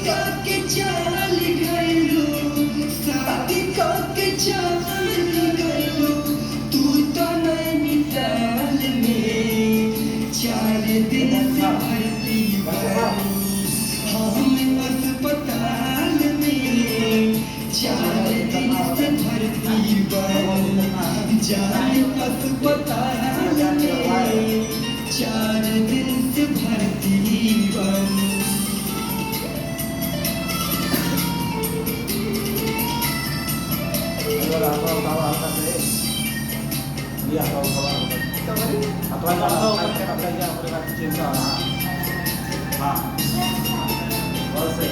के चल गइलू, शादी के चल गइलू, तू तो नैनीताल में 4 दिन से भर्ती बानी, हम अस्पताल में 4 दिन से भर्ती बानी, जाने अस्पताल में 4 दिन से भर्ती बानी। Iya, kalau apa aja aku cinta. Nah, boleh.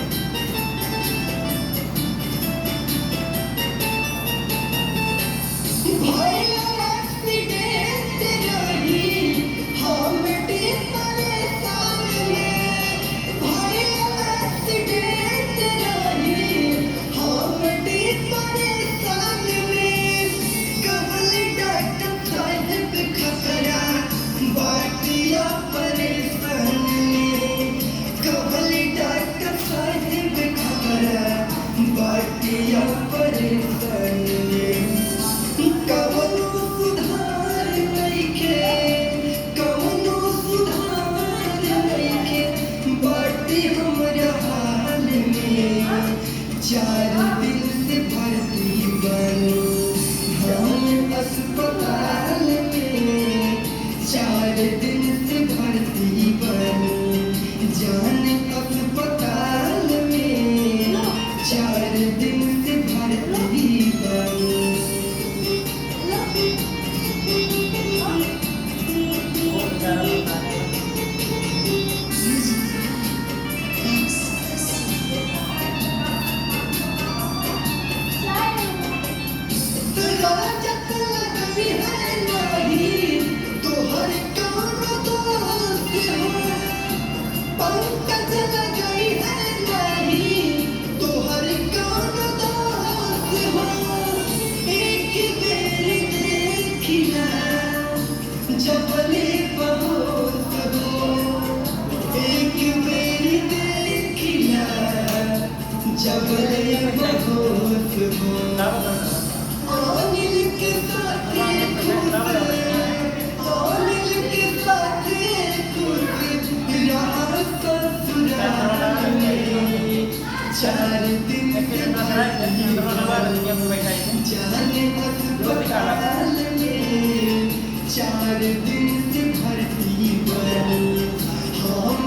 चार दिन से भर्ती बनी, हम अस्पताल में 4 दिन से भर्ती बनी, जान अस्पताल में 4 दिन से भर्ती बनी। चार दिन से भर्ती बनी, हम